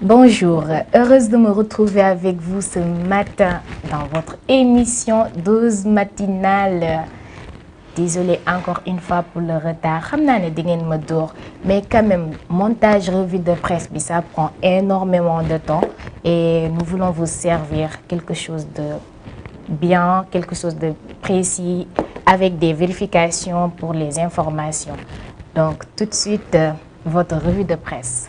Bonjour, heureuse de me retrouver avec vous ce matin dans votre émission Dose matinale. Désolée encore une fois pour le retard, mais quand même, montage revue de presse, ça prend énormément de temps et nous voulons vous servir quelque chose de bien, quelque chose de précis avec des vérifications pour les informations. Donc tout de suite, votre revue de presse.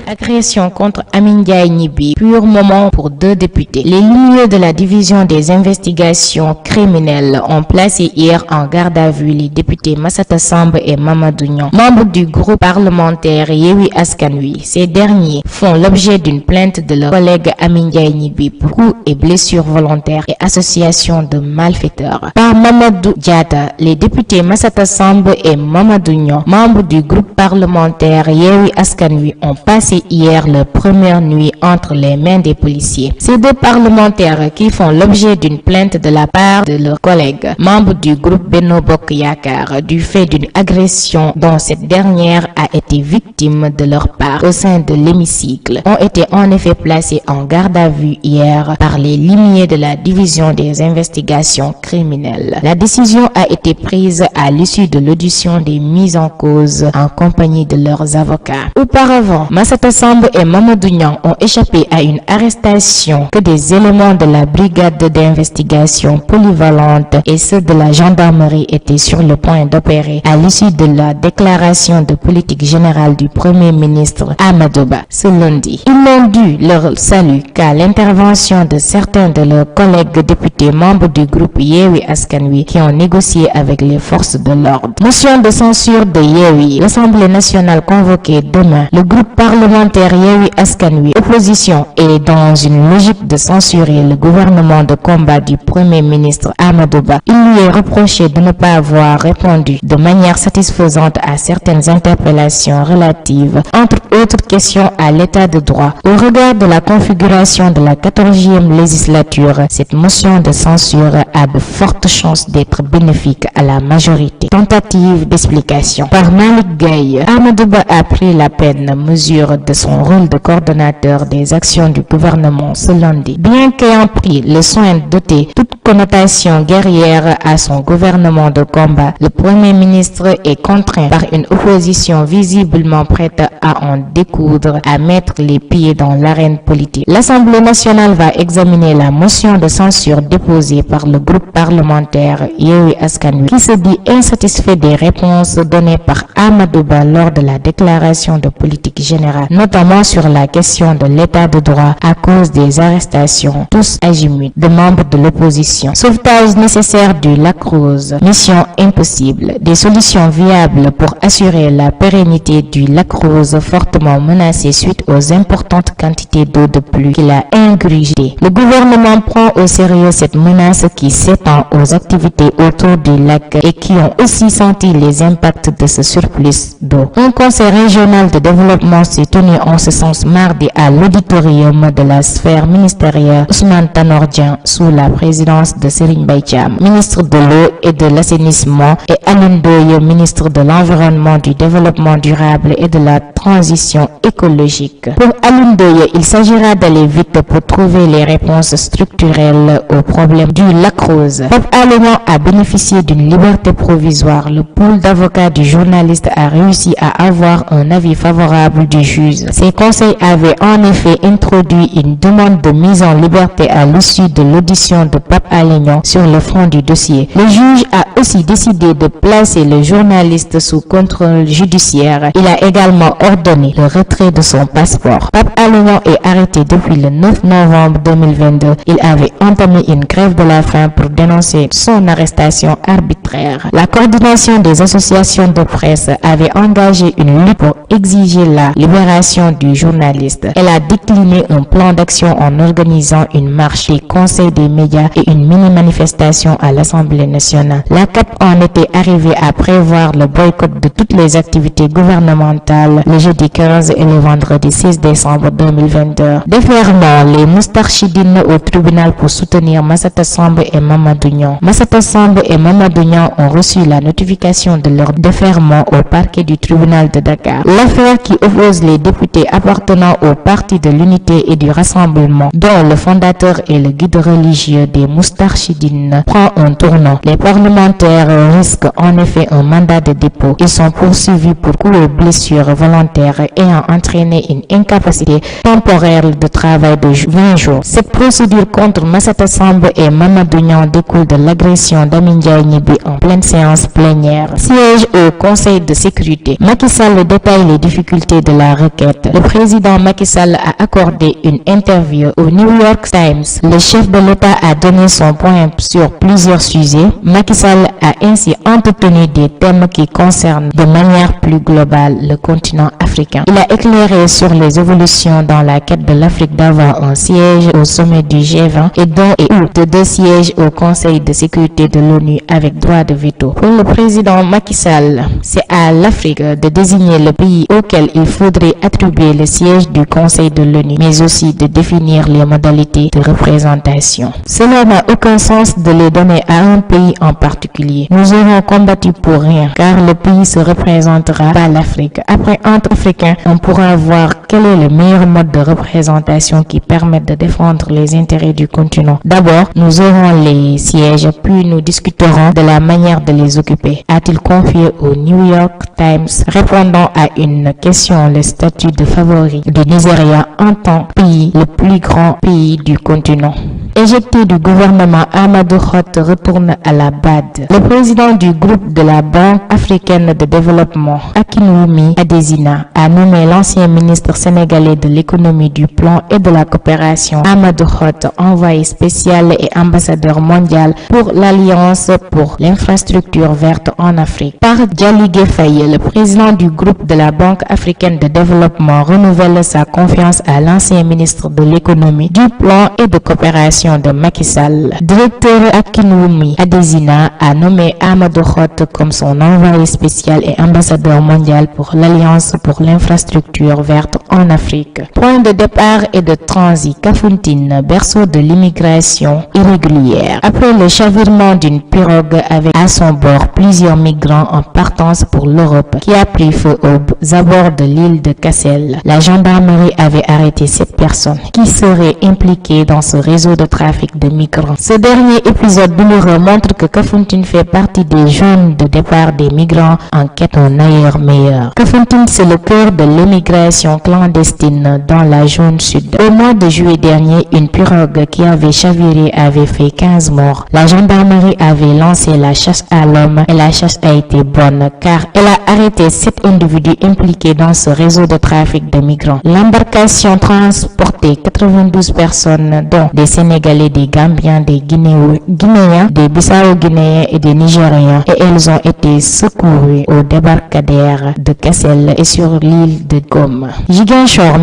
Agression contre Amin Ndiaye Gniby, pur moment pour 2 députés. Les lignes de la division des investigations criminelles ont placé hier en garde à vue les députés Massata Samb et Mamadou Niang, membres du groupe parlementaire Yewwi Askan Wi. Ces derniers font l'objet d'une plainte de leur collègue Amin Ndiaye Gniby pour coups et blessures volontaires et association de malfaiteurs. Par Mamadou Diatta, les députés Massata Samb et Mamadou Niang, membres du groupe parlementaire Yewwi Askan Wi, ont passé hier leur première nuit entre les mains des policiers. Ces 2 parlementaires qui font l'objet d'une plainte de la part de leurs collègues, membres du groupe Benno Bokk Yakaar, du fait d'une agression dont cette dernière a été victime de leur part au sein de l'hémicycle, ont été en effet placés en garde à vue hier par les limiers de la division des investigations criminelles. La décision a été prise à l'issue de l'audition des mises en cause en compagnie de leurs avocats. Auparavant, Massata Samb et Mamadou Niang ont échappé à une arrestation que des éléments de la brigade d'investigation polyvalente et ceux de la gendarmerie étaient sur le point d'opérer à l'issue de la déclaration de politique générale du Premier ministre Amadou Ba ce lundi. Ils n'ont dû leur salut qu'à l'intervention de certains de leurs collègues députés membres du groupe Yewwi Askan Wi qui ont négocié avec les forces de l'ordre. Motion de censure de Yewwi. L'Assemblée nationale convoquée demain. Le groupe parlementaire Yewwi Askan Wi, opposition, est dans une logique de censurer le gouvernement de combat du Premier ministre Amadou Ba. Il lui est reproché de ne pas avoir répondu de manière satisfaisante à certaines interpellations relatives, entre autres questions, à l'état de droit. Au regard de la configuration de la 14e législature, cette motion de censure a de fortes chances d'être bénéfique à la majorité. Tentative d'explication. Par Malick Gaye, Amadou Ba a pris la peine mesure de son rôle de coordonnateur des actions du gouvernement ce lundi. Bien qu'ayant pris le soin de doter toute connotation guerrière à son gouvernement de combat, le Premier ministre est contraint par une opposition visiblement prête à en découdre, à mettre les pieds dans l'arène politique. L'Assemblée nationale va examiner la motion de censure déposée par le groupe parlementaire Yewwi Askan Wi, qui se dit insatisfait des réponses données par Amadou Ba lors de la déclaration de politique générale, notamment sur la question de l'état de droit à cause des arrestations tous azimuts de membres de l'opposition. Sauvetage nécessaire du lac Rose. Mission impossible. Des solutions viables pour assurer la pérennité du lac Rose fortement menacé suite aux importantes quantités d'eau de pluie qu'il a ingurgitées. Le gouvernement prend au sérieux cette menace qui s'étend aux activités autour du lac et qui ont aussi senti les impacts de ce surplus d'eau. Un conseil régional de développement s'est tenu en ce sens mardi à l'auditorium de la sphère ministérielle Ousmane Tanor Dieng sous la présidence de Serigne Mbaye Thiam, ministre de l'eau et de l'assainissement, et Alioune Ndoye, ministre de l'environnement, du développement durable et de la transition écologique. Pour Alioune Ndoye, il s'agira d'aller vite pour trouver les réponses structurelles aux problèmes du lac Rose. Pape Alé Niang a bénéficié d'une liberté provisoire. Le pool d'avocats du journaliste a réussi à avoir un avis favorable du juge. Ces conseils avaient en effet introduit une demande de mise en liberté à l'issue de l'audition de Pape Alé Niang sur le fond du dossier. Le juge a aussi décidé de placer le journaliste sous contrôle judiciaire. Il a également ordonné le retrait de son passeport. Pape Alé Niang est arrêté depuis le 9 novembre 2022. Il avait entamé une grève de la faim pour dénoncer son arrestation arbitraire. La coordination des associations de presse avait engagé une lutte pour exiger la libération du journaliste. Elle a décliné un plan d'action en organisant une marche des conseils des médias et une mini-manifestation à l'Assemblée nationale. La CAP en était arrivée à prévoir le boycott de toutes les activités gouvernementales le jeudi 15 15 et le vendredi 6 décembre 2022. Déferment les Moustarchidines au tribunal pour soutenir Massata Samb et Mamadou Niang. Massata Samb et Mamadou Niang ont reçu la notification de leur déferment au parquet du tribunal de Dakar. L'affaire qui oppose les députés appartenant au Parti de l'Unité et du Rassemblement, dont le fondateur est le guide religieux des Moustarchidines, prend un tournant. Les parlementaires risquent en effet un mandat de dépôt. Ils sont poursuivis pour coups et blessures volontaires ayant entraîné une incapacité temporaire de travail de 20 jours. Cette procédure contre Massata Samb et Mamadou Niang découle de l'agression d'Amin Ndiaye Gniby en pleine séance plénière. Siège au Conseil de sécurité. Macky Sall détaille les difficultés de la requête. Le président Macky Sall a accordé une interview au New York Times. Le chef de l'État a donné son point sur plusieurs sujets. Macky Sall a ainsi entretenu des thèmes qui concernent de manière plus globale le continent africain. Il a éclairé sur les évolutions dans la quête de l'Afrique d'avoir un siège au sommet du G20 et dont et ou de 2 sièges au Conseil de sécurité de l'ONU avec droit de veto. Pour le président Macky Sall, c'est à l'Afrique de désigner le pays auquel il faudrait attribuer le siège du Conseil de l'ONU, mais aussi de définir les modalités de représentation. Cela n'a aucun sens de les donner à un pays en particulier. Nous aurons combattu pour rien, car le pays se représentera par l'Afrique. Après, entre Africains, on pourra voir quel est le meilleur mode de représentation qui permette de défendre les intérêts du continent. D'abord, nous aurons les sièges, puis nous discuterons de la manière de les occuper, a-t-il confié au New York Times, répondant à une question le statut de favori du Nigeria en tant que pays, le plus grand pays du continent. Éjecté du gouvernement, Amadou Hott retourne à la BAD. Le président du groupe de la Banque africaine de développement, Akinwumi Adesina, a nommé l'ancien ministre sénégalais de l'économie, du plan et de la coopération, Amadou Hott, envoyé spécial et ambassadeur mondial pour l'Alliance pour l'infrastructure verte en Afrique. Par Dialigé Faye, le président du groupe de la Banque africaine de développement renouvelle sa confiance à l'ancien ministre de l'économie, du plan et de coopération de Macky Sall. Directeur Akinwumi Adesina a nommé Amadou Hott comme son envoyé spécial et ambassadeur mondial pour l'Alliance pour l'infrastructure verte en Afrique. Point de départ et de transit, Kafountine, berceau de l'immigration irrégulière. Après le chavirement d'une pirogue avec à son bord plusieurs migrants en partance pour l'Europe qui a pris feu aux abords de l'île de Cassel, la gendarmerie avait arrêté 7 personnes qui seraient impliquées dans ce réseau de trafic de migrants. Ce dernier épisode douloureux montre que Kafountine fait partie des zones de départ des migrants en quête d'un ailleurs meilleur. Kafountine, c'est le cœur de l'émigration clandestine dans la zone sud. Au mois de juillet dernier, une pirogue qui avait chaviré avait fait 15 morts. La gendarmerie avait lancé la chasse à l'homme et la chasse a été bonne car elle a arrêté 7 individus impliqués dans ce réseau de trafic de migrants. L'embarcation transportait 92 personnes dont des Sénégalais, des Gambiens, des Guinéens, des Bissau-Guinéens et des Nigériens, et elles ont été secourues au débarcadère de Cassel et sur l'île de Gom. Ziguinchor,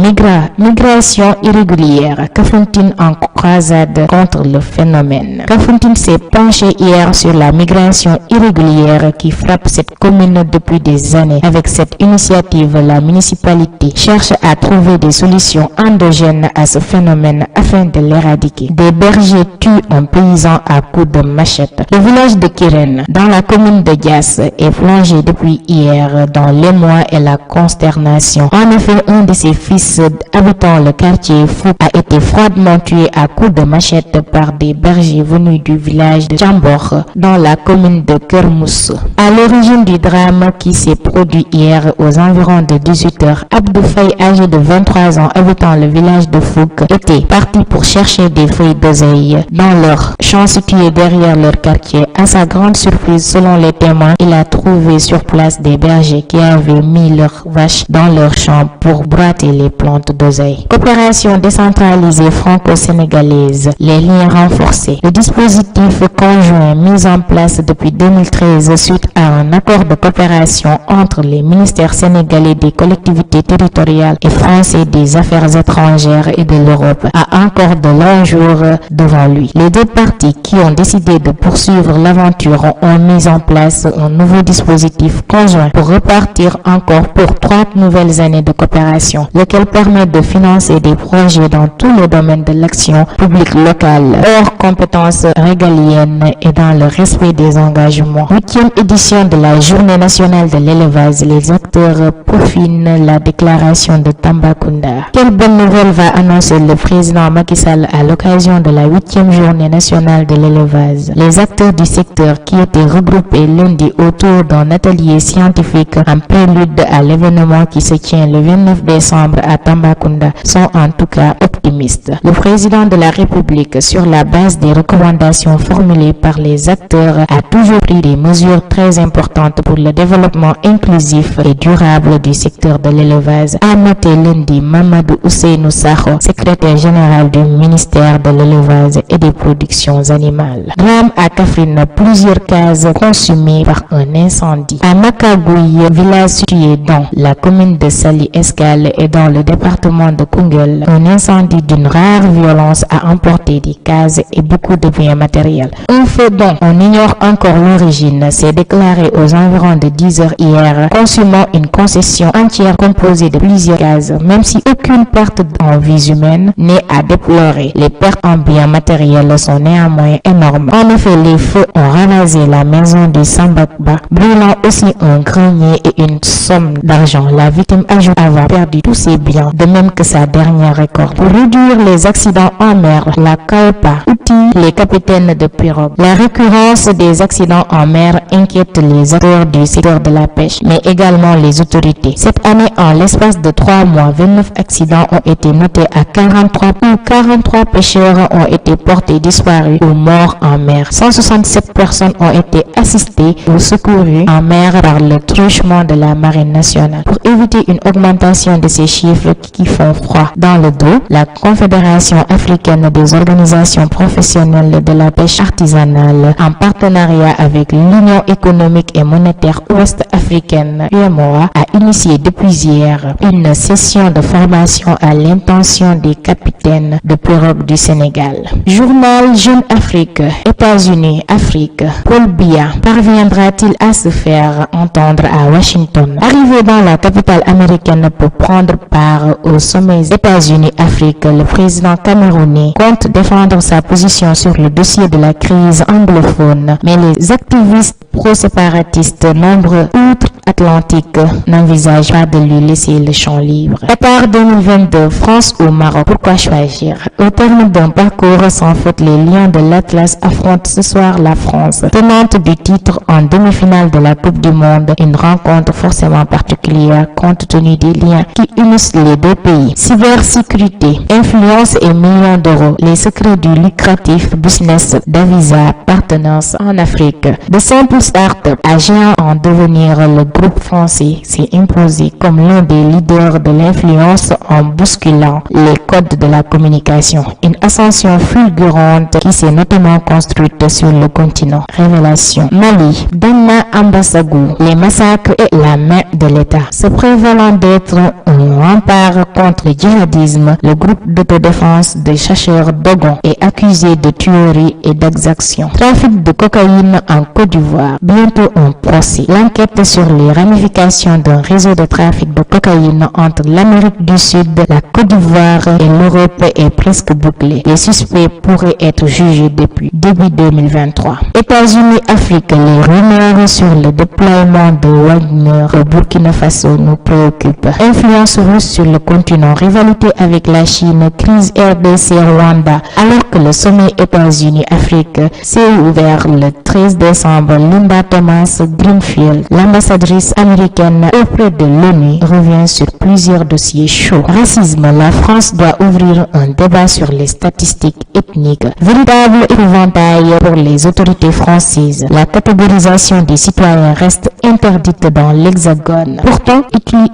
migration irrégulière. Kafountine en croisade contre le phénomène. Kafountine s'est penché hier sur la migration irrégulière qui frappe cette commune depuis des années. Avec cette initiative, la municipalité cherche à trouver des solutions endogènes à ce phénomène afin de l'éradiquer. Des bergers tuent un paysan à coups de machette. Le village de Kirène, dans la commune de Diass, est plongé depuis hier dans l'émoi et la consternation. En effet, un de ses fils habitant le quartier Fou a été froidement tué à coups de machette par des bergers venus du village de Tchambor, dans la commune de Kermous. À l'origine du drame qui s'est produit hier aux environs de 18h, Abdou Faye, âgé de 23 ans, habitant le village de Fouque, était parti pour chercher des feuilles d'oseille dans leur champ situé derrière leur quartier. À sa grande surprise, selon les témoins, il a trouvé sur place des bergers qui avaient mis leurs vaches dans leur champ pour broiter les plantes d'oseille. Coopération décentralisée franco-sénégalaise, les liens renforcés. Le dispositif conjoint mis en place depuis 2013 suite à un accord de coopération entre les ministères sénégalais des collectivités territoriales et français des affaires étrangères Niger et de l'Europe a encore de longs jours devant lui. Les deux parties qui ont décidé de poursuivre l'aventure ont mis en place un nouveau dispositif conjoint pour repartir encore pour 30 nouvelles années de coopération, lequel permet de financer des projets dans tous les domaines de l'action publique locale, hors compétences régaliennes et dans le respect des engagements. 8e édition de la Journée nationale de l'élevage, les acteurs peaufinent la déclaration de Tambacounda. Quelle bonne nouvelle va annoncer le président Macky Sall à l'occasion de la 8e Journée nationale de l'élevage? Les acteurs du secteur qui étaient regroupés lundi autour d'un atelier scientifique en prélude à l'événement qui se tient le 29 décembre à Tambacounda sont en tout cas optimistes. Le président de la République, sur la base des recommandations formulées par les acteurs, a toujours pris des mesures très importantes pour le développement inclusif et durable du secteur de l'élevage, a noté lundi Mamadou Ousseynou Sakho, secrétaire général du ministère de l'élevage et des productions animales. Drame à Kaffrine, plusieurs cases consumées par un incendie. À Makagouy, village situé dans la commune de Sali Escale et dans le département de Koungheul, un incendie d'une rare violence a emporté des cases et beaucoup de biens matériels. Un feu dont on ignore encore l'origine s'est déclaré aux environs de 10 heures hier, consumant une concession entière composée de plusieurs cases, même si aucune perte en vies humaines n'est à déplorer. Les pertes en biens matériels sont néanmoins énormes. En effet, les feux ont ravagé la maison du Sambakba, brûlant aussi un grenier et une somme d'argent. La victime ajoute avoir perdu tous ses biens, de même que sa dernière récolte. Pour réduire les accidents en mer, la CAOPA outille les capitaines de pirogue. La récurrence des accidents en mer inquiète les acteurs du secteur de la pêche, mais également les autorités. Cette année, en l'espace de 3 mois, 29 accidents ont été notés à 43 pêcheurs ont été portés disparus ou morts en mer. 167 personnes ont été assistées ou secourues en mer par le truchement de la marine nationale. Pour éviter une augmentation de ces chiffres qui font froid dans le dos, la Confédération africaine des organisations professionnelles de la pêche artisanale, en partenariat avec l'Union économique et monétaire ouest-africaine UEMOA, a initié depuis hier une session de formation à l'intention des capitaines de pirogue du Sénégal. Journal Jeune Afrique, États-Unis, Afrique. Paul Biya parviendra-t-il à se faire entendre à Washington? Arrivé dans la capitale américaine pour prendre part au sommet États-Unis-Afrique, le président camerounais compte défendre sa position sur le dossier de la crise anglophone, mais les activistes pro-séparatistes nombreux outre-Atlantique n'envisagent pas de lui laisser le champ libre. Qatar 2022, France ou Maroc, pourquoi choisir? Au terme d'un parcours sans faute, les Lions de l'Atlas affrontent ce soir la France, tenante du titre en demi-finale de la Coupe du Monde, une rencontre forcément particulière compte tenu des liens qui unissent les deux pays. Cybersécurité, influence et millions d'euros, les secrets du lucratif business d'Avisa Partners en Afrique. De simples start-up à géant en devenir, le groupe français s'est imposé comme l'un des leaders de l'influence en bousculant les codes de la communication. Une ascension fulgurante qui s'est notamment construite sur le continent. Révélation. Mali, Dana Ambassagou, les massacres et la main de l'État. Se prévalant d'être un rempart contre le djihadisme, le groupe d'autodéfense de chercheurs Dogon est accusé de tuerie et d'exaction. Trafic de cocaïne en Côte d'Ivoire. Bientôt un procès. L'enquête sur les ramifications d'un réseau de trafic de cocaïne entre l'Amérique du Sud, la Côte d'Ivoire et l'Europe est presque bouclée. Les suspects pourraient être jugés depuis début 2023. États-Unis, Afrique, les rumeurs sur le déploiement de Wagner au Burkina Faso nous préoccupent. Influence russe sur le continent, rivalité avec la Chine, crise RDC Rwanda. Alors que le sommet États-Unis-Afrique s'est ouvert le 13 décembre, Linda Thomas Greenfield, l'ambassadrice américaine auprès de l'ONU, revient sur plusieurs dossiers chauds. Racisme, la France doit ouvrir un débat sur les statistiques ethniques. Véritable épouvantail pour les autorités françaises. La catégorisation des citoyens reste interdite dans l'Hexagone. Pourtant,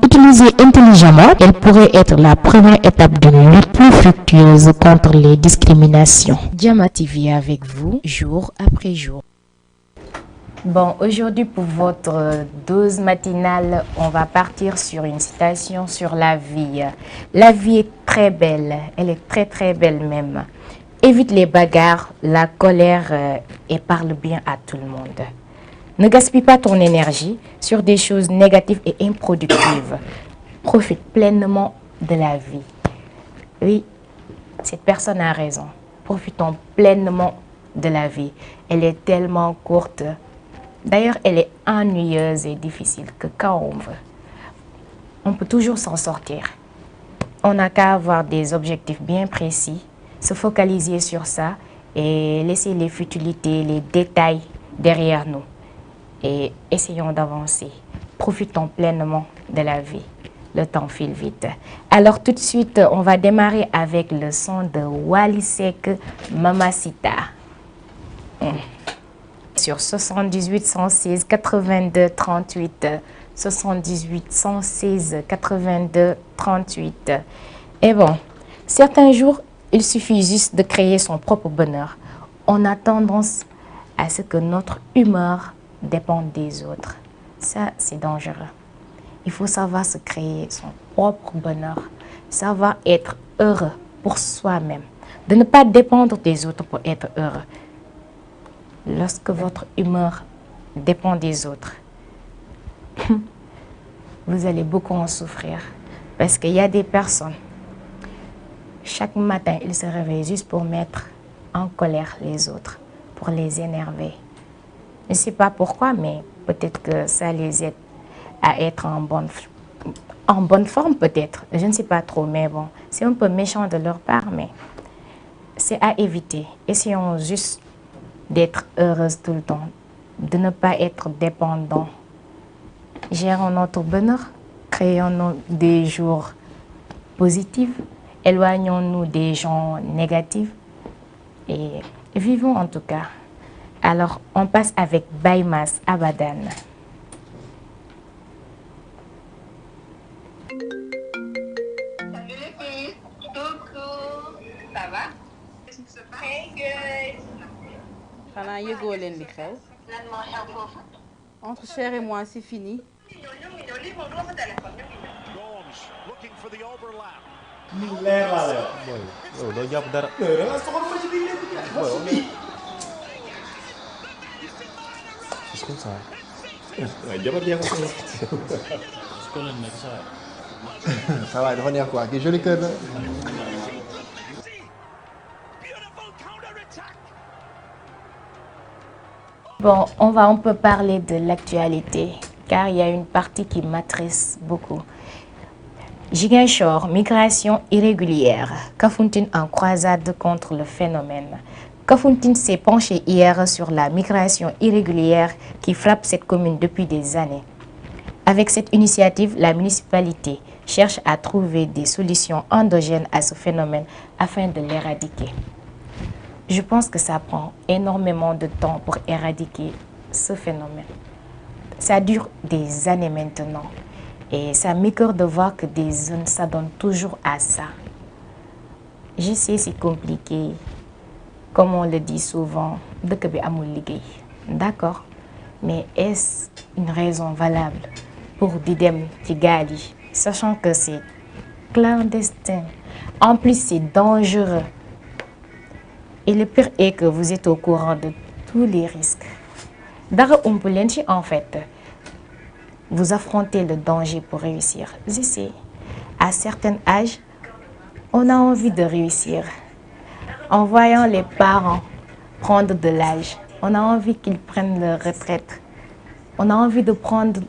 utilisée intelligemment, elle pourrait être la première étape d'une lutte plus fructueuse contre les discriminations. Diama TV avec vous, jour après jour. Bon, aujourd'hui pour votre dose matinale, on va partir sur une citation sur la vie. La vie est très belle, elle est très très belle même. Évite les bagarres, la colère et parle bien à tout le monde. Ne gaspille pas ton énergie sur des choses négatives et improductives. Profite pleinement de la vie. Oui, cette personne a raison. Profitons pleinement de la vie. Elle est tellement courte. D'ailleurs, elle est ennuyeuse et difficile que quand on veut, on peut toujours s'en sortir. On n'a qu'à avoir des objectifs bien précis, se focaliser sur ça et laisser les futilités, les détails derrière nous. Et essayons d'avancer. Profitons pleinement de la vie. Le temps file vite. Alors tout de suite, on va démarrer avec le son de Wally Seck, Mamacita. Sur 78 116 82 38. 78 116 82 38. Et bon, certains jours, il suffit juste de créer son propre bonheur. On a tendance à ce que notre humeur dépende des autres. Ça, c'est dangereux. Il faut savoir se créer son propre bonheur, savoir être heureux pour soi-même, de ne pas dépendre des autres pour être heureux. Lorsque votre humeur dépend des autres, vous allez beaucoup en souffrir. Parce qu'il y a des personnes, chaque matin, ils se réveillent juste pour mettre en colère les autres, pour les énerver. Je ne sais pas pourquoi, mais peut-être que ça les aide à être en bonne forme, peut-être. Je ne sais pas trop, mais bon, c'est un peu méchant de leur part, mais c'est à éviter. Essayons juste d'être heureuse tout le temps, de ne pas être dépendant. Gérons notre bonheur, créons des jours positifs, éloignons-nous des gens négatifs et vivons en tout cas. Alors, on passe avec Baymas Abadan. Salut les filles. Coucou. Ça va? Hey, good. xanaa yëgoo leen li xew Lan moo xew foofu? entre Cher et moi c'est fini. Lii moom doo ko téléphone ñu ngi ñëw. Gomes looking for the overlap. lii leer laa lay wax. Boy, yow doo jàpp dara. da nga soxla ma ci biir lépp jaay. Boy, on est. C'est comme ça. waaye jabar jee ko soxla. Su ko leen nekk ça. ça va dafa neex quoi kii joli kër la. Beautiful counter-attack. Bon, on va un peu parler de l'actualité, car il y a une partie qui m'intéresse beaucoup. Ziguinchor, migration irrégulière. Kafountine en croisade contre le phénomène. Kafountine s'est penché hier sur la migration irrégulière qui frappe cette commune depuis des années. Avec cette initiative, la municipalité cherche à trouver des solutions endogènes à ce phénomène afin de l'éradiquer. Je pense que ça prend énormément de temps pour éradiquer ce phénomène. Ça dure des années maintenant. Et ça m'écoeure de voir que des jeunes s'adonnent toujours à ça. Je sais, c'est compliqué. Comme on le dit souvent, dëkk bi amul liggéey. D'accord. Mais est-ce une raison valable pour di dem ci gaal yi, sachant que c'est clandestin. En plus, c'est dangereux. Et le pire est que vous êtes au courant de tous les risques. Dara umpu leen ci en fait. Vous affrontez le danger pour réussir. Je sais, à certain âge, on a envie de réussir. En voyant les parents prendre de l'âge, on a envie qu'ils prennent leur retraite. On a envie de prendre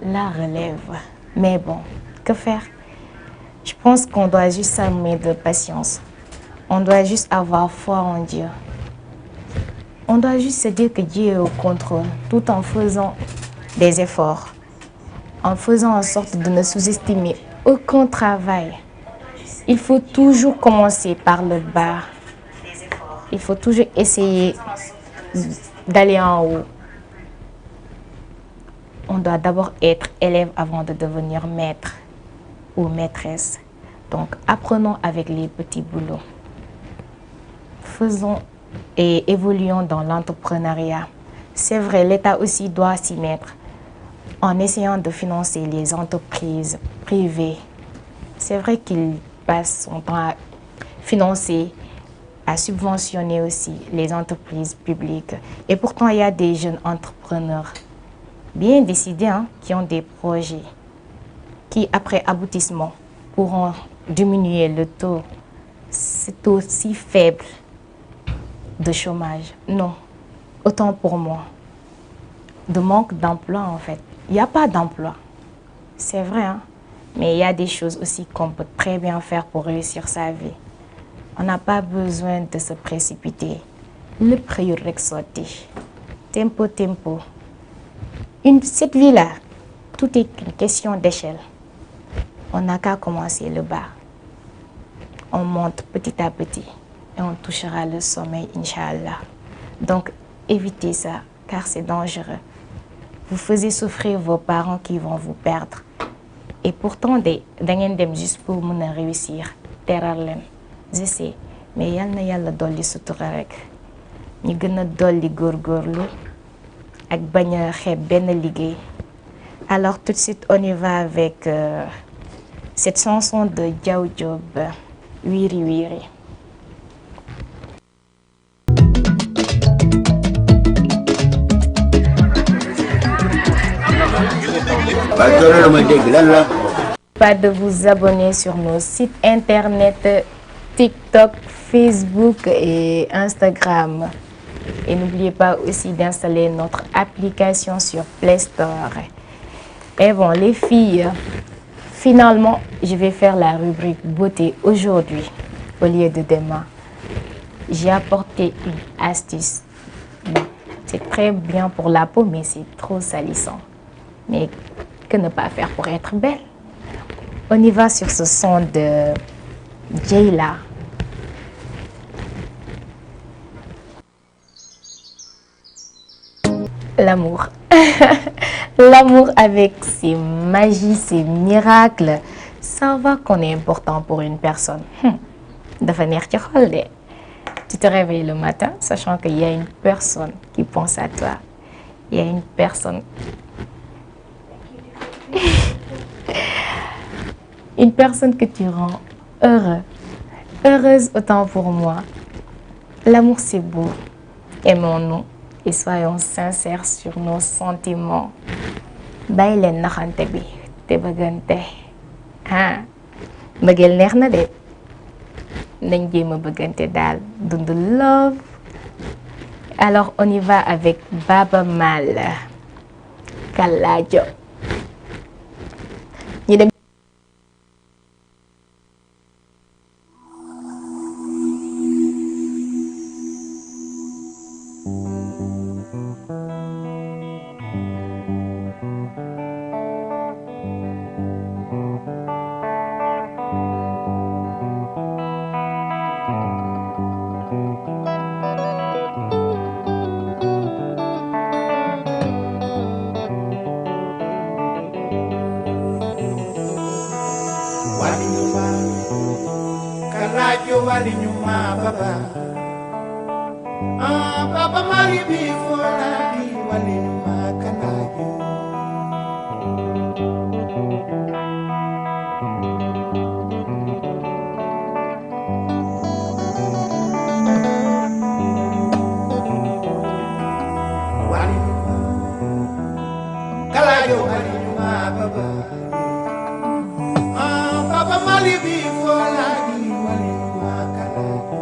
la relève. Mais bon, que faire? Je pense qu'on doit juste s'armer de patience. On doit juste avoir foi en Dieu. On doit juste se dire que Dieu est au contrôle, tout en faisant des efforts. En faisant en sorte de ne sous-estimer aucun travail. Il faut toujours commencer par le bas. Il faut toujours essayer d'aller en haut. On doit d'abord être élève avant de devenir maître ou maîtresse. Donc, apprenons avec les petits boulots. Faisons et évoluons dans l'entrepreneuriat. C'est vrai, l'État aussi doit s'y mettre en essayant de financer les entreprises privées. C'est vrai qu'il passe son temps à financer, à subventionner aussi les entreprises publiques. Et pourtant, il y a des jeunes entrepreneurs bien décidés hein, qui ont des projets qui, après aboutissement, pourront diminuer le taux. C'est aussi faible de chômage. Non, autant pour moi. De manque d'emploi, en fait. Il n'y a pas d'emploi. C'est vrai, hein? Mais il y a des choses aussi qu'on peut très bien faire pour réussir sa vie. On n'a pas besoin de se précipiter. Le prix sorti. Tempo, tempo. Cette vie-là, tout est une question d'échelle. On n'a qu'à commencer le bas. On monte petit à petit et on touchera le sommet, Inch'Allah. Donc, évitez ça, car c'est dangereux. Vous faisiez souffrir vos parents qui vont vous perdre. Et pourtant, d'angeen juste pour me réussir. Teral leen. Je sais, mais yal na yàlla dolli sutura rek. ñu gën a dolli góorgóorlu ak bañ a xeeb benn liggéey. Alors tout de suite, on y va avec cette chanson de Diaw Diop, Wiri Wiri. Pas de vous abonner sur nos sites internet TikTok, Facebook et Instagram. Et n'oubliez pas aussi d'installer notre application sur Play Store. Et bon, les filles, finalement, je vais faire la rubrique beauté aujourd'hui au lieu de demain. J'ai apporté une astuce. Bon, c'est très bien pour la peau, mais c'est trop salissant. Mais que ne pas faire pour être belle? On y va sur ce son de Jayla. L'amour. L'amour avec ses magies, ses miracles, ça va qu'on est important pour une personne. Dafa neex ci xol de. Tu te réveilles le matin sachant qu'il y a une personne qui pense à toi. Il y a une personne une personne que tu rends heureux. Heureuse autant pour moi. L'amour c'est beau. Aimons-nous et soyons sincères sur nos sentiments. Bàyyi leen naxante bi te bëggante. Ah, mbëggeel neex na de. Nañ jéem a bëggante daal dund love. Alors on y va avec Baba Mal. Kalajo. ñu dem Papa Mali before I be Walima Kanayo. Walima Kalayo Walima Baba. Papa Mali before I be Walima Kanayo.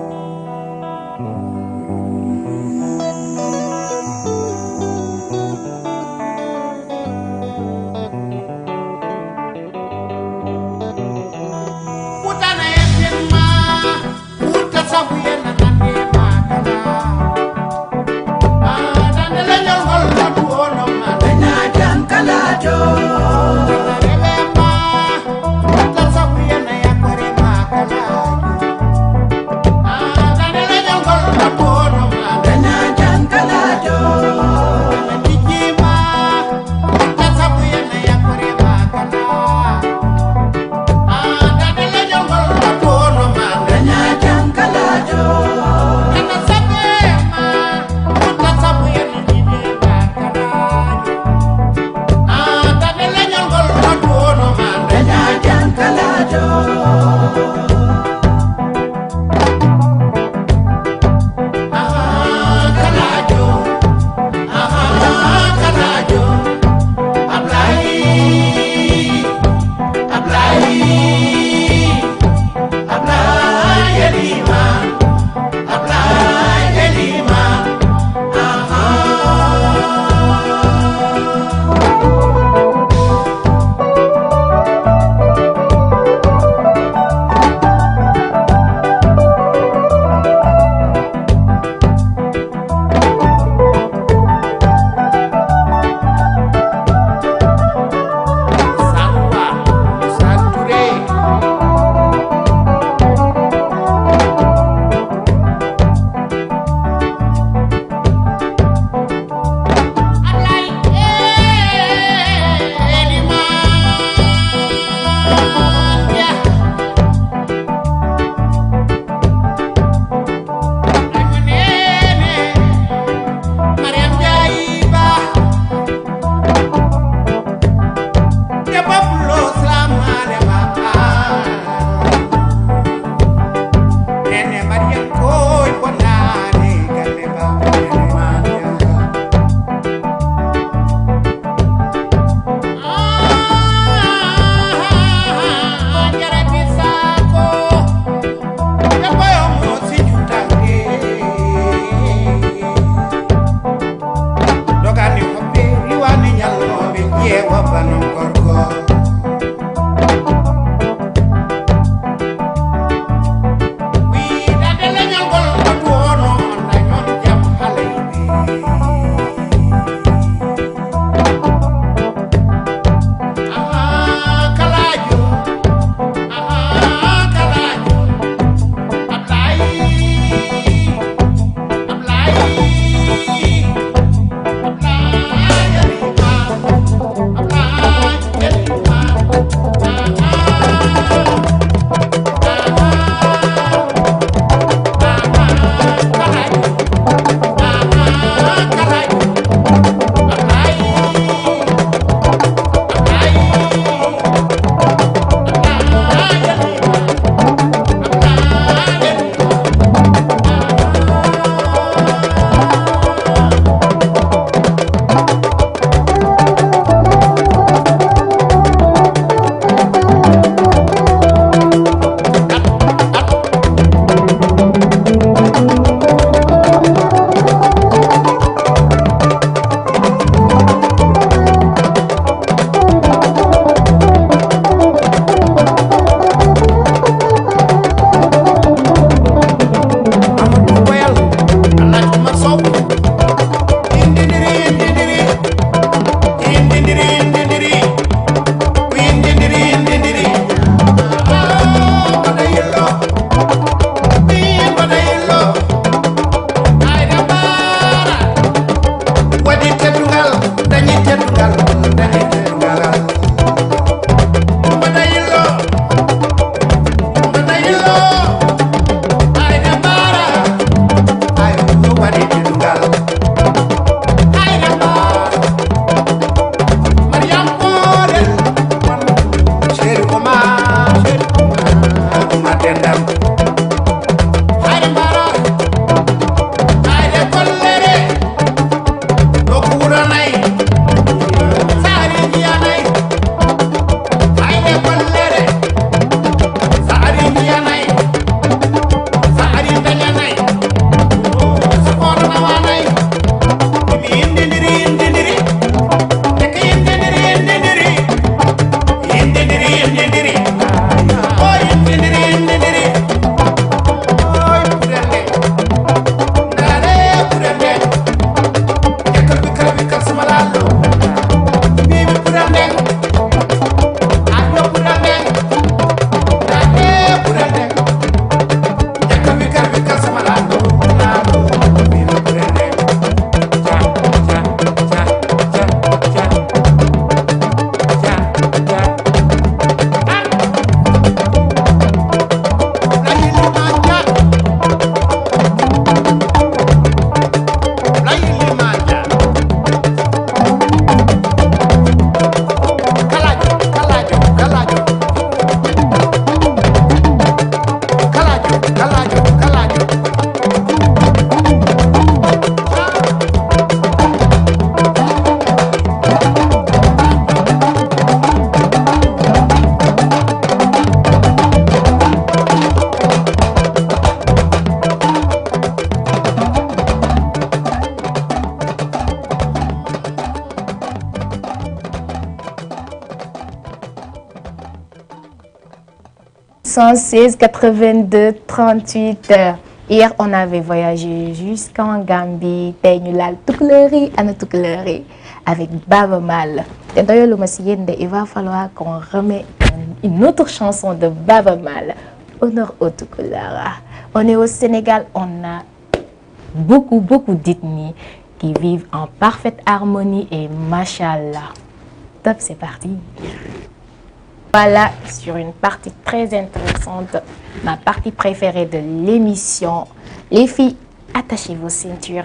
dendam hayde mbara hayde kollere ɗo kuranay saari jiyanay hayde kollere saari jiyanay saari dañanay sokono nawanay imi yindidiri teke yindidiri yindidiri o yindidiri oy purende ndare purende jakal bikal samalalo bibi purende addo purende ndare purende jakal bikal samalalo lalo bibi purende ja (116 82 38). Hier, on avait voyagé jusqu'en Gambie, Ténulal, Tukuleri, Anna Tukuleri, avec Baba Mal. Il va falloir qu'on remette une autre chanson de Baba Mal, Honneur au Tukulara. On est au Sénégal, on a beaucoup d'ethnies qui vivent en parfaite harmonie et machallah. Top, c'est parti. Voilà, sur une partie très intéressante, ma partie préférée de l'émission. Les filles, attachez vos ceintures.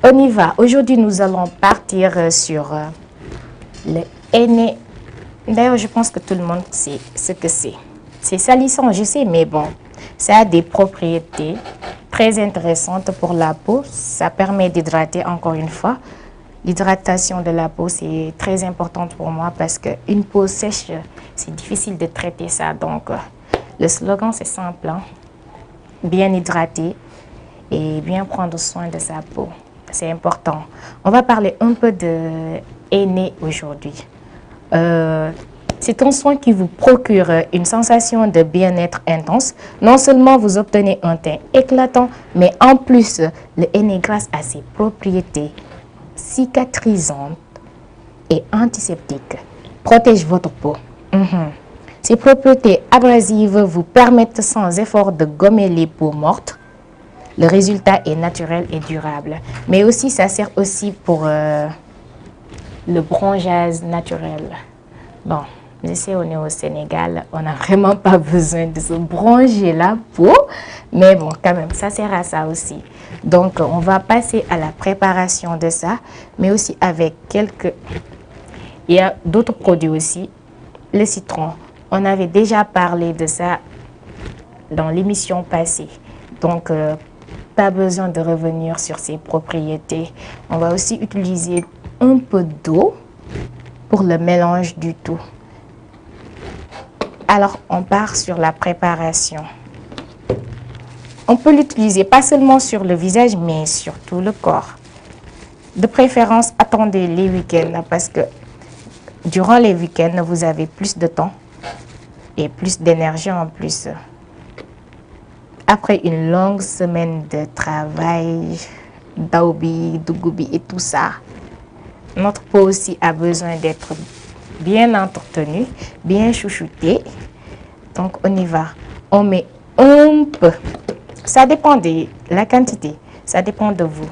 On y va. Aujourd'hui, nous allons partir sur le henné. D'ailleurs, je pense que tout le monde sait ce que c'est. C'est salissant, je sais, mais bon, ça a des propriétés très intéressantes pour la peau. Ça permet d'hydrater encore une fois. L'hydratation de la peau, c'est très importante pour moi parce qu'une peau sèche, c'est difficile de traiter ça. Donc, le slogan, c'est simple, hein? Bien hydrater et bien prendre soin de sa peau. C'est important. On va parler un peu de henné aujourd'hui. C'est un soin qui vous procure une sensation de bien-être intense. Non seulement vous obtenez un teint éclatant, mais en plus, le henné, grâce à ses propriétés cicatrisante et antiseptique, protège votre peau. Ces propriétés abrasives vous permettent sans effort de gommer les peaux mortes. Le résultat est naturel et durable. Mais aussi, ça sert aussi pour le bronzage naturel. Bon, je sais, on est au Sénégal, on n'a vraiment pas besoin de se bronzer la peau. Mais bon, quand même, ça sert à ça aussi. Donc, on va passer à la préparation de ça, mais aussi avec quelques... Il y a d'autres produits aussi. Le citron, on avait déjà parlé de ça dans l'émission passée. Donc, pas besoin de revenir sur ses propriétés. On va aussi utiliser un peu d'eau pour le mélange du tout. Alors, on part sur la préparation. On peut l'utiliser pas seulement sur le visage, mais sur tout le corps. De préférence, attendez les week-ends parce que durant les week-ends, vous avez plus de temps et plus d'énergie en plus. Après une longue semaine de travail, daoubi, dougoubi et tout ça, notre peau aussi a besoin d'être bien entretenue, bien chouchoutée. Donc, on y va. On met un peu. Ça dépend de la quantité. Ça dépend de vous.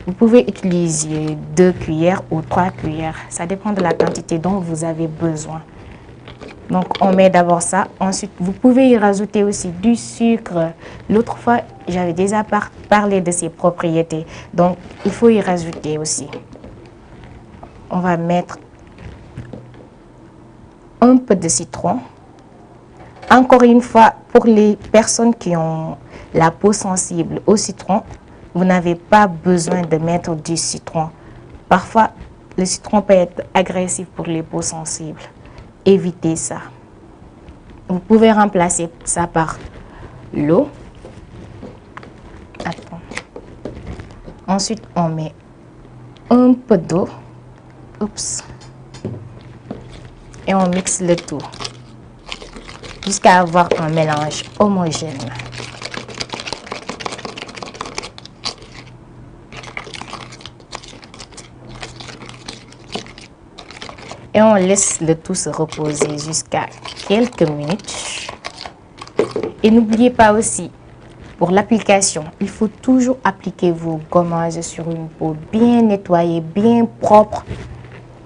Vous pouvez utiliser 2 cuillères ou 3 cuillères. Ça dépend de la quantité dont vous avez besoin. Donc, on met d'abord ça. Ensuite, vous pouvez y rajouter aussi du sucre. L'autre fois, j'avais déjà parlé de ses propriétés. Donc, il faut y rajouter aussi. On va mettre un peu de citron, Encore une fois, pour les personnes qui ont la peau sensible au citron, vous n'avez pas besoin de mettre du citron. Parfois, le citron peut être agressif pour les peaux sensibles. Évitez ça. Vous pouvez remplacer ça par l'eau. Attends. Ensuite, on met un peu d'eau. Oups. Et on mixe le tout jusqu'à avoir un mélange homogène. Et on laisse le tout se reposer jusqu'à quelques minutes. Et n'oubliez pas aussi, pour l'application, il faut toujours appliquer vos gommages sur une peau bien nettoyée, bien propre,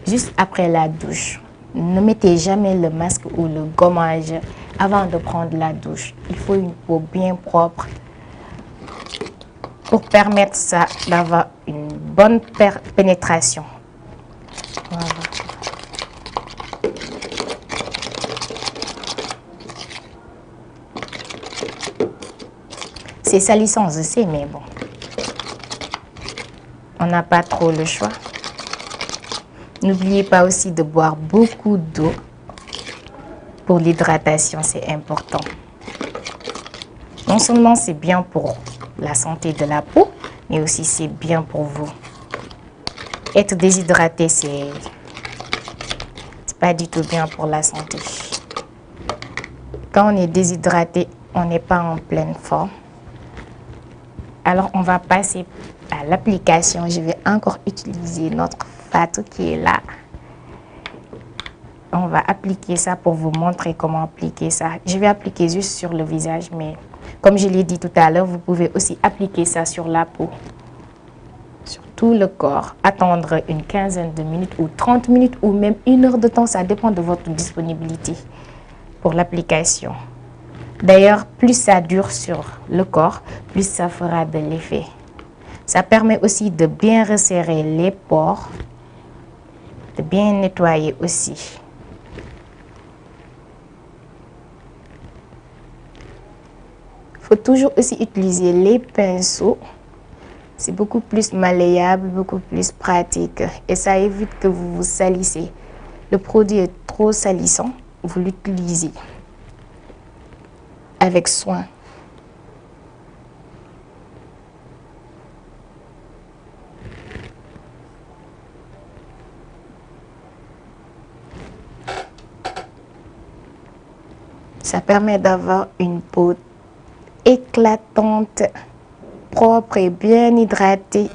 juste après la douche. Ne mettez jamais le masque ou le gommage avant de prendre la douche. Il faut une peau bien propre pour permettre ça d'avoir une bonne pénétration. Voilà. C'est salissant, je sais, mais bon. On n'a pas trop le choix. N'oubliez pas aussi de boire beaucoup d'eau. Pour l'hydratation, c'est important. Non seulement c'est bien pour la santé de la peau, mais aussi c'est bien pour vous. Être déshydraté, c'est pas du tout bien pour la santé. Quand on est déshydraté, on n'est pas en pleine forme. Alors, on va passer à l'application. Je vais encore utiliser notre Fatou qui est là. On va appliquer ça pour vous montrer comment appliquer ça. Je vais appliquer juste sur le visage, mais comme je l'ai dit tout à l'heure, vous pouvez aussi appliquer ça sur la peau, sur tout le corps. Attendre une quinzaine de minutes ou 30 minutes ou même 1 heure de temps, ça dépend de votre disponibilité pour l'application. D'ailleurs, plus ça dure sur le corps, plus ça fera de l'effet. Ça permet aussi de bien resserrer les pores, de bien nettoyer aussi. Il faut toujours aussi utiliser les pinceaux. C'est beaucoup plus malléable, beaucoup plus pratique. Et ça évite que vous vous salissez. Le produit est trop salissant, vous l'utilisez avec soin. Ça permet d'avoir une peau éclatante, propre et bien hydratée.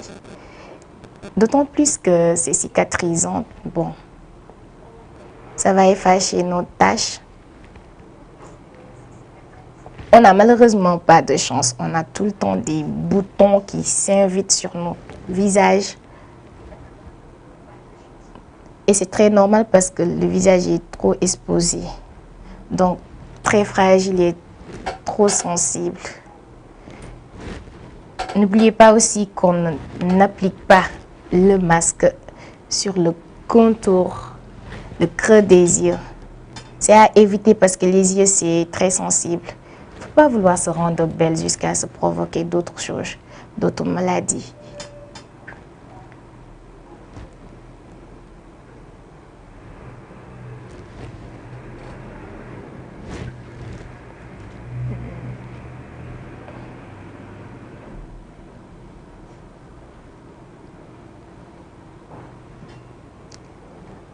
D'autant plus que c'est cicatrisant. Bon, ça va effacer nos taches. On n'a malheureusement pas de chance. On a tout le temps des boutons qui s'invitent sur notre visage. Et c'est très normal parce que le visage est trop exposé. Donc, très fragile et trop sensible. N'oubliez pas aussi qu'on n'applique pas le masque sur le contour, le creux des yeux. C'est à éviter parce que les yeux, c'est très sensible. Il ne faut pas vouloir se rendre belle jusqu'à se provoquer d'autres choses, d'autres maladies.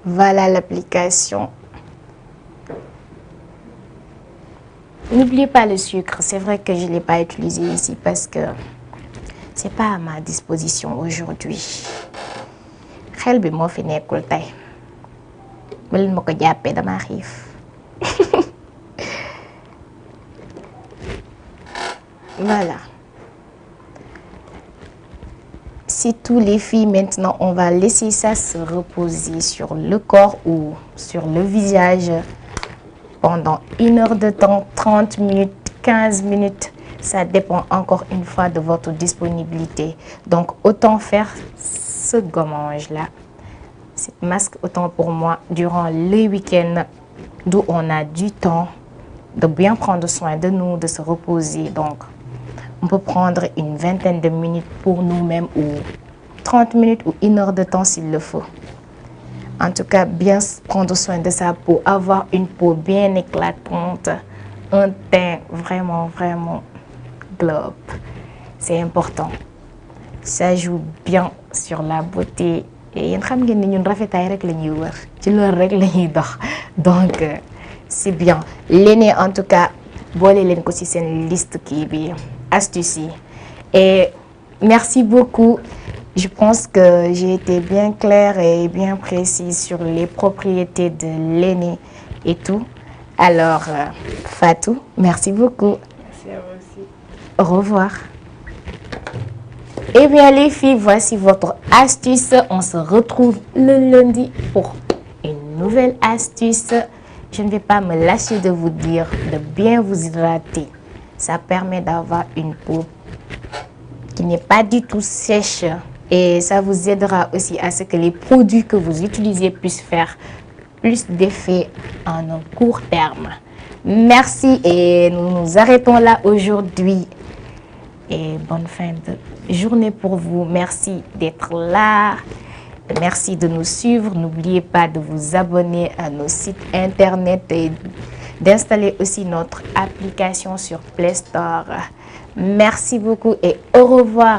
Voilà l'application. N'oubliez pas le sucre. C'est vrai que je ne l'ai pas utilisé ici parce que c'est pas à ma disposition aujourd'hui. Xel bi moo fi nekkul tey. Bu leen ma ko jàppee dama xiif. Voilà. C'est tout les filles. Maintenant, on va laisser ça se reposer sur le corps ou sur le visage pendant 1 heure de temps, 30 minutes, 15 minutes. Ça dépend encore une fois de votre disponibilité. Donc, autant faire ce gommage-là, cette masque, autant pour moi, durant les week-ends, d'où on a du temps, de bien prendre soin de nous, de se reposer. Donc, on peut prendre une vingtaine de minutes pour nous-mêmes ou 30 minutes ou 1 heure de temps s'il le faut. En tout cas, bien prendre soin de sa peau, avoir une peau bien éclatante, un teint vraiment, vraiment globe. C'est important. Ça joue bien sur la beauté. Et yéen xam ngeen ni ñun rafetaay rek la ñuy wër ci loolu rek la ñuy dox donc c'est bien. L'aîné en tout cas boole leen ko ci seen liste kii bi astuces yi. Et merci beaucoup. Je pense que j'ai été bien claire et bien précise sur les propriétés de l'aîné et tout. Alors, Fatou, merci beaucoup. Merci à vous aussi. Au revoir. Eh bien les filles, voici votre astuce. On se retrouve le lundi pour une nouvelle astuce. Je ne vais pas me lâcher de vous dire de bien vous hydrater. Ça permet d'avoir une peau qui n'est pas du tout sèche. Et ça vous aidera aussi à ce que les produits que vous utilisez puissent faire plus d'effet en un court terme. Merci et nous nous arrêtons là aujourd'hui. Et bonne fin de journée pour vous. Merci d'être là. Merci de nous suivre. N'oubliez pas de vous abonner à nos sites internet et d'installer aussi notre application sur Play Store. Merci beaucoup et au revoir.